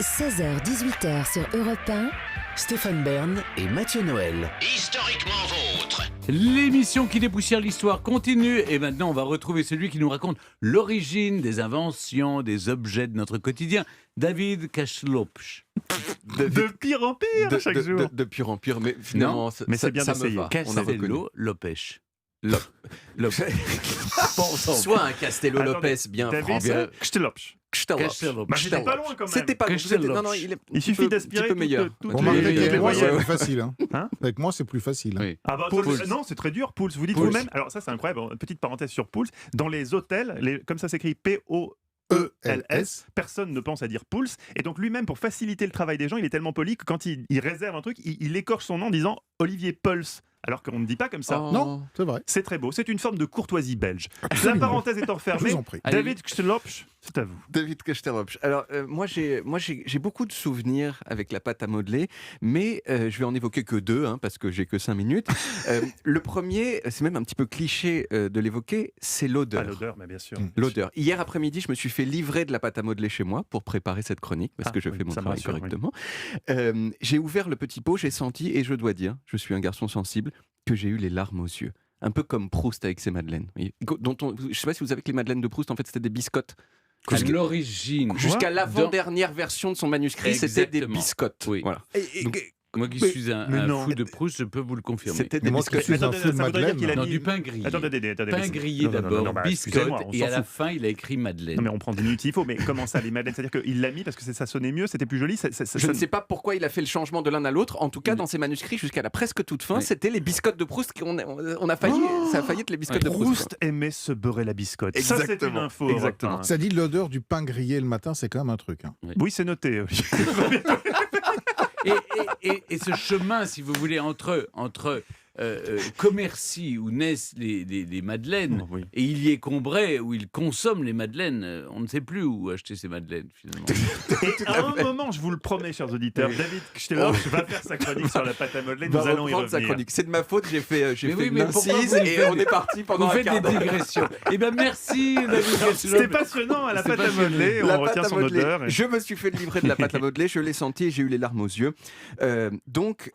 16h-18h sur Europe 1. Stéphane Bern et Mathieu Noël. Historiquement vôtre. L'émission qui dépoussière l'histoire continue et maintenant on va retrouver celui qui nous raconte l'origine des inventions, des objets de notre quotidien, David Kaslopsch. De pire en pire chaque jour. De pire en pire, mais finalement, mais c'est bien ça me d'essayer. va. On a reconnu. Castello Lopez. Soit un Castello Attendez, Lopez bien David français. Kstellopsch. Castellopsch. Bah, j'étais pas loin quand même. C'était pas vous êtes- non, non, il est Il suffit d'aspirer un petit peu meilleur. toutes Bon, les avec voyelles. moi, c'est plus facile. Hein Avec moi, c'est plus facile. Oui. Ah bah, non, c'est très dur, Pouls. Vous dites Pouls. vous-même. Alors ça, c'est incroyable. Petite parenthèse sur Pouls. Dans les hôtels, comme ça s'écrit P-O-E-L-S, personne ne pense à dire Pouls. Et donc lui-même, pour faciliter le travail des gens, il est tellement poli que quand il réserve un truc, il écorche son nom en disant Olivier Pulse. Alors qu'on ne dit pas comme ça. Oh. Non, c'est vrai. C'est très beau. C'est une forme de courtoisie belge. Absolument. La parenthèse étant Je fermée, vous en prie. David Kstellopsch, c'est à vous. David Castellopsch. Alors, moi, j'ai beaucoup de souvenirs avec la pâte à modeler, mais je vais en évoquer que deux, parce que j'ai que 5 minutes. Le premier, c'est même un petit peu cliché de l'évoquer, c'est l'odeur. Ah, l'odeur, mais bien sûr. L'odeur. Hier après-midi, je me suis fait livrer de la pâte à modeler chez moi pour préparer cette chronique, parce que je fais mon ça me travail rassure, oui. correctement. J'ai ouvert le petit pot, j'ai senti, et je dois dire, je suis un garçon sensible, que j'ai eu les larmes aux yeux. Un peu comme Proust avec ses madeleines. Je ne sais pas si vous savez que les madeleines de Proust, en fait, c'était des biscottes. À l'origine. Jusqu'à l'avant-dernière version de son manuscrit, c'était des Exactement. biscottes. Oui. Voilà. Donc, moi qui mais- suis un non. fou de Proust, je peux vous le confirmer. C'était des Mais moi qui biscottes. suis un Attendez, fou de ça voudrait dire qu'il a Madeleine. Non, mis- du pain grillé. Attendez, Pain grillé Non, non, d'abord, non, bah, biscotte, excusez-moi, on et s'en à la fout. fin, il a écrit Madeleine. Non mais on prend 10 minutes, il faut, mais comment ça, les madeleines? C'est-à-dire qu'il l'a mis parce que ça sonnait mieux, c'était plus joli Je ne sais pas pourquoi il a fait le changement de l'un à l'autre. En tout cas, dans ses manuscrits, jusqu'à la presque toute fin, Oui. c'était les biscottes de Proust on a failli. Ça a failli être les biscottes de Proust. Proust aimait se beurrer la biscotte. Ça, c'est une Exactement. info. Exactement. Europe un. Ça dit l'odeur du pain grillé le matin, c'est quand même un truc. Oui, c'est noté. Et ce chemin, si vous voulez, entre Commercy, où naissent les madeleines, Oui. et Illier Combray, où il consomme les madeleines, on ne sait plus où acheter ces madeleines, finalement. Et à un moment, je vous le promets, chers auditeurs, David Kstellopsch va faire sa chronique sur la pâte à modeler. Nous Va allons y reprendre sa revenir. chronique. C'est de ma faute, j'ai fait Mais oui, une mais pourquoi incise vous et faites on est parti pendant Vous un faites quart des d'heure. digressions. Eh bien, merci, David C'était Kaslopsch. passionnant à la C'est pâte à passionnant. modeler. La On pâte retient à son modeler. odeur. et- Je me suis fait livrer de la pâte à modeler, je l'ai senti, j'ai eu les larmes aux yeux. Donc,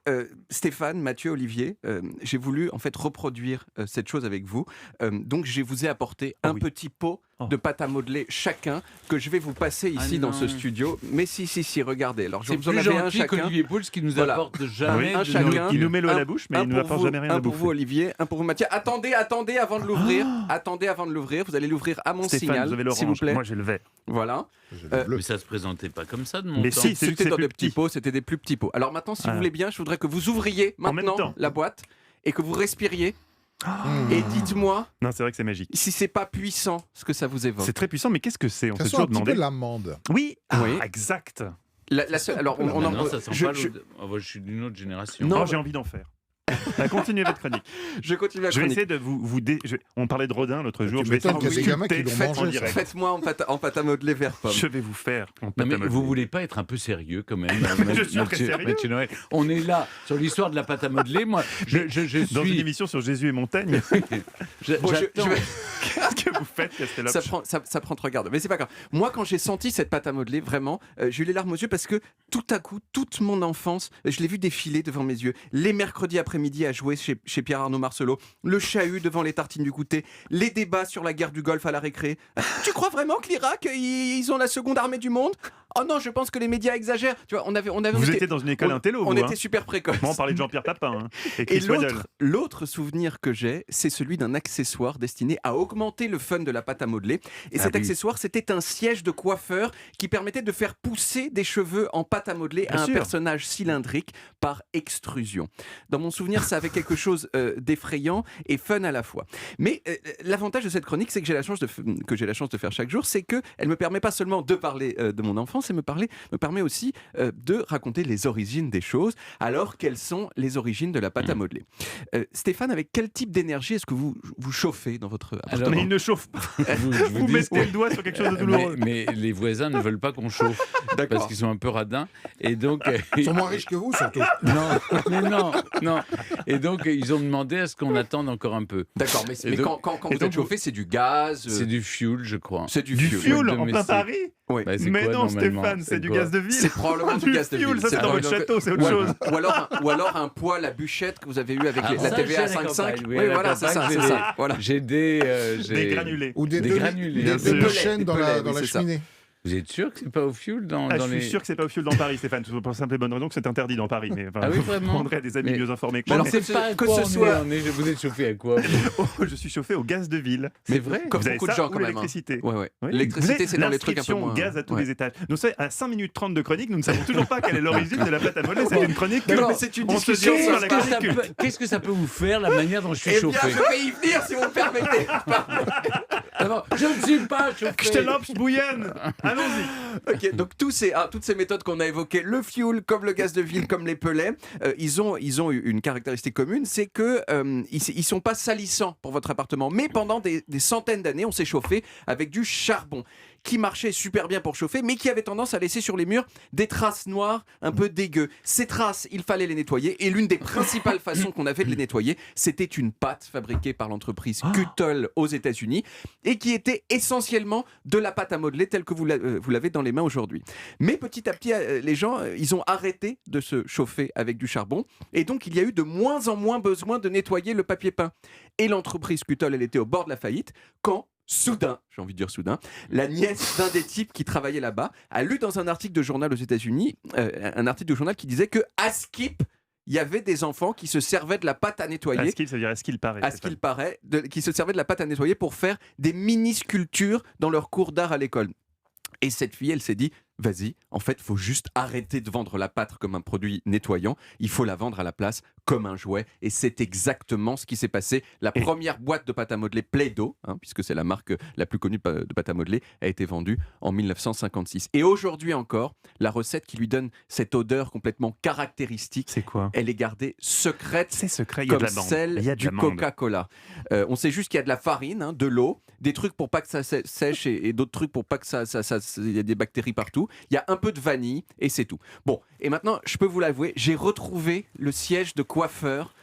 Stéphane, Mathieu, Olivier, j'ai voulu en fait reproduire cette chose avec vous. Donc, je vous ai apporté un oui. petit pot Oh. de pâte à modeler chacun que je vais vous passer ici Ah dans ce non. studio. Mais si, regardez. Alors, C'est vous en plus avez un gentil chacun. qu'Olivier Pouls qui nous Voilà. apporte jamais Un de chacun. nourriture. Il nous met l'eau à Un- la bouche, mais un il ne nous pour apporte vous, jamais rien à un pour vous, bouffer. Olivier, un pour vous, Mathieu. Attendez avant de l'ouvrir. Attendez avant de l'ouvrir. Vous allez l'ouvrir à mon Stéphane, signal, vous avez s'il vous l'orange. plaît. Moi, j'ai le vert. Voilà. Mais ça se présentait pas comme ça de mon Mais temps. si, C'était c'est dans plus des petits petit. pots, c'était des plus petits pots. Alors maintenant, si Ah. vous voulez bien, je voudrais que vous ouvriez En même maintenant temps. la boîte et que vous respiriez. Et dites-moi Non, c'est vrai que c'est magique. si c'est pas puissant ce que ça vous évoque. C'est très puissant, mais qu'est-ce que c'est? On Ça s'est sent un toujours petit peu demandé. l'amande. Oui, Oui. exact. Alors, on Non, en- non, ça sent je, pas je- l'odeur. Ah, moi, je suis d'une autre génération. Non, Non, j'ai envie d'en faire. Continuez votre chronique. je continue la Je vais chronique. essayer de On parlait de Rodin l'autre jour. Tu Je vais essayer m'étonnes de qu'il y a vous des gamins qui sculpter. l'ont Faites mangé, en ça. direct. Faites-moi en pâte à modeler vert pomme. Je vais vous faire. en pâte Non, à mais modeler. vous voulez pas être un peu sérieux quand même, Je suis très sérieux. Mathieu Noël. On est là sur l'histoire de la pâte à modeler. Moi, je Dans une suis. émission sur Jésus et Montaigne, Bon, j'attends. qu'est-ce que vous faites, Castellopsch? Ça prend 3 quarts d'heure. Mais c'est pas grave. Moi, quand j'ai senti cette pâte à modeler, vraiment, j'ai eu les larmes aux yeux parce que tout à coup, toute mon enfance, je l'ai vu défiler devant mes yeux. Les mercredis après-midi à jouer chez Pierre-Arnaud Marcelot, le chahut devant les tartines du goûter, les débats sur la guerre du Golfe à la récré. Tu crois vraiment que l'Irak, ils ont la seconde armée du monde? Oh non, je pense que les médias exagèrent. Tu vois, on avait Vous étiez dans une école intello, on vous, était hein. super précoce. Moi, on parlait de Jean-Pierre Papin hein, et Et Chris Waddle. l'autre souvenir que j'ai, c'est celui d'un accessoire destiné à augmenter le fun de la pâte à modeler. Et cet oui. accessoire, c'était un siège de coiffeur qui permettait de faire pousser des cheveux en pâte à modeler Bien à un sûr. personnage cylindrique par extrusion. Dans mon souvenir, ça avait quelque chose d'effrayant et fun à la fois. Mais l'avantage de cette chronique, c'est que j'ai la chance de faire chaque jour, c'est qu'elle me permet pas seulement de parler de mon enfance, elle me permet aussi de raconter les origines des choses. Alors, quelles sont les origines de la pâte à modeler? Stéphane, avec quel type d'énergie est-ce que vous chauffez dans votre appartement? Mais il ne chauffe pas. Je Vous dis, mettez le doigt sur quelque chose de douloureux. mais les voisins ne veulent pas qu'on chauffe parce qu'ils sont un peu radins et donc Ils sont moins riches que vous, surtout. non. Et donc ils ont demandé à ce qu'on attende encore un peu. D'accord, mais Et donc- quand et vous donc êtes chauffé, c'est du gaz. C'est du fuel, je crois. C'est du Du fuel. fioul en plein domestique. Paris? Oui. Bah, c'est Mais quoi, non, normalement Stéphane, c'est du quoi gaz de ville. C'est probablement du gaz de fuel, ville. ça c'est dans votre château, c'est autre chose. Ou alors un poêle à bûchette que vous avez eu avec Ah, la ça, TVA j'ai à la 5.5. campagne, Oui, à la voilà, c'est ça, campagne, c'est ça. Voilà. J'ai des Des granulés. Ou des Des granulés, bien des sûr. deux chaînes dans la, Des dans la pelets, oui, c'est ça. cheminée. Vous êtes sûr que c'est pas au fioul dans Je les... suis sûr que c'est pas au fioul dans Paris, Stéphane, pour la simple et bonne raison que c'est interdit dans Paris. Mais Ah oui, vraiment. prendrait des amis Mais- mieux informés que Mais moi. alors, c'est pas à que quoi ce on soit- vous êtes chauffé à quoi Oh, je suis chauffé au gaz de ville. C'est vrai Comme Vous avez beaucoup de ça gens ou quand même. l'électricité. Ouais. Oui. L'électricité, Vous avez c'est dans les trucs un peu l'inscription moins. gaz à tous Ouais. les étages. Nous, à 5 minutes 30 de chronique, nous ne savons toujours pas quelle est l'origine de la pâte à modeler. C'est une chronique. Non, mais c'est une on se discussion dit sur sur la la Qu'est-ce que, chronique. qu'est-ce que ça peut vous faire, la manière dont je suis Eh bien, chauffé je vais y venir si vous me permettez. D'abord, je ne suis pas chauffé. Je te lance bouillonne. Allons-y. Ok, donc toutes ces méthodes qu'on a évoquées, le fuel, comme le gaz de ville, comme les pellets, ils ont une caractéristique commune, c'est que ils sont pas salissants pour votre appartement. Mais pendant des centaines d'années, on s'est chauffé avec du charbon, qui marchait super bien pour chauffer, mais qui avait tendance à laisser sur les murs des traces noires un peu dégueu. Ces traces, il fallait les nettoyer, et l'une des principales façons qu'on avait de les nettoyer, c'était une pâte fabriquée par l'entreprise Cuttle aux États-Unis, et qui était essentiellement de la pâte à modeler telle que vous l'avez dans les mains aujourd'hui. Mais petit à petit, les gens, ils ont arrêté de se chauffer avec du charbon, et donc il y a eu de moins en moins besoin de nettoyer le papier peint. Et l'entreprise Cuttle, elle était au bord de la faillite, quand soudain, j'ai envie de dire soudain, la nièce d'un des types qui travaillait là-bas a lu dans un article de journal aux États-Unis, un article de journal qui disait que à Skip, il y avait des enfants qui se servaient de la pâte à nettoyer. À ce qu'il, ça veut dire à ce qu'il paraît. À ce qu'il paraît, qui se servaient de la pâte à nettoyer pour faire des mini-sculptures dans leur cours d'art à l'école. Et cette fille, elle s'est dit, vas-y, en fait, il faut juste arrêter de vendre la pâte comme un produit nettoyant. Il faut la vendre à la place comme un jouet. Et c'est exactement ce qui s'est passé. La première boîte de pâte à modeler Play-Doh, puisque c'est la marque la plus connue de pâte à modeler, a été vendue en 1956. Et aujourd'hui encore, la recette qui lui donne cette odeur complètement caractéristique, C'est quoi? elle est gardée secrète. C'est secret, il y a de Comme la bande. celle Il y a de du la bande. Coca-Cola. On sait juste qu'il y a de la farine, de l'eau, des trucs pour pas que ça sèche et d'autres trucs pour pas que il y a des bactéries partout. Il y a un peu de vanille et c'est tout. Bon, et maintenant, je peux vous l'avouer, j'ai retrouvé le siège de coiffeur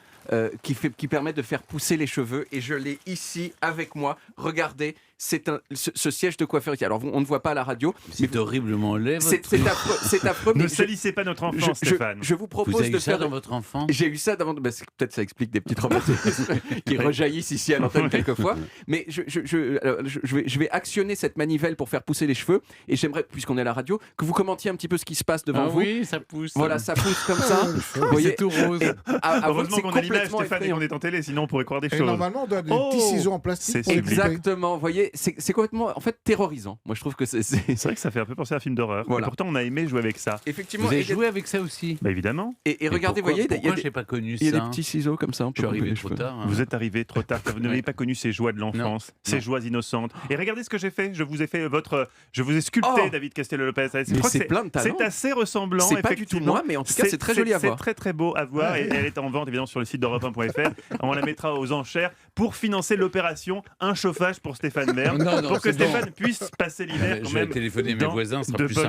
qui permet de faire pousser les cheveux et je l'ai ici avec moi. Regardez, c'est ce siège de coiffeur ici. Alors, on ne voit pas à la radio, C'est horriblement laid. c'est affreux. C'est affreux, Ne mais salissez pas notre enfant, Stéphane. je vous Vous propose avez de eu ça faire dans votre enfance? J'ai eu ça d'avant. Peut-être ça explique des petits traumatismes qui rejaillissent ici à l'antenne quelquefois. Mais je vais actionner cette manivelle pour faire pousser les cheveux. Et j'aimerais, puisqu'on est à la radio, que vous commentiez un petit peu ce qui se passe devant Ah vous. oui, ça pousse. Voilà, ça pousse comme ça. Vous C'est voyez, tout rose. à vous, Heureusement c'est qu'on a l'image, complètement Stéphane, et effrayant. qu'on est en télé, sinon on pourrait croire des Et choses. normalement, on doit des Oh, petits ciseaux en plastique. c'est pour les couper. Exactement, vous voyez, c'est complètement en fait terrorisant. Moi, je trouve que c'est C'est vrai que ça fait un peu penser à un film d'horreur. Voilà. Et pourtant, on a aimé jouer avec ça. effectivement. Vous avez et joué avec ça aussi? Bah évidemment. et regardez, vous voyez, il y Pourquoi a je des, n'ai pas connu il y a ça des petits ciseaux comme ça. On Je peut suis couper arrivé les trop cheveux. tard. hein. Vous êtes arrivé trop tard. Vous n'avez pas connu ces joies de l'enfance, ces Non. joies innocentes. Et regardez ce que j'ai fait. Je vous ai fait je vous ai sculpté, Oh, David Castello-Lopez. Je mais crois que c'est plein de talent. C'est assez ressemblant. C'est pas du tout effectivement. moi, mais en tout cas, c'est très joli à voir. C'est très très beau à voir. Et elle est en vente évidemment sur le site d'Europe1.fr. On la mettra aux enchères pour financer l'opération Un chauffage pour Stéphane Bern. Non, non, Pour que c'est bon. Stéphane puisse passer l'hiver quand Je vais même téléphoner à mes dans voisins, ce sera de plus bonnes simple.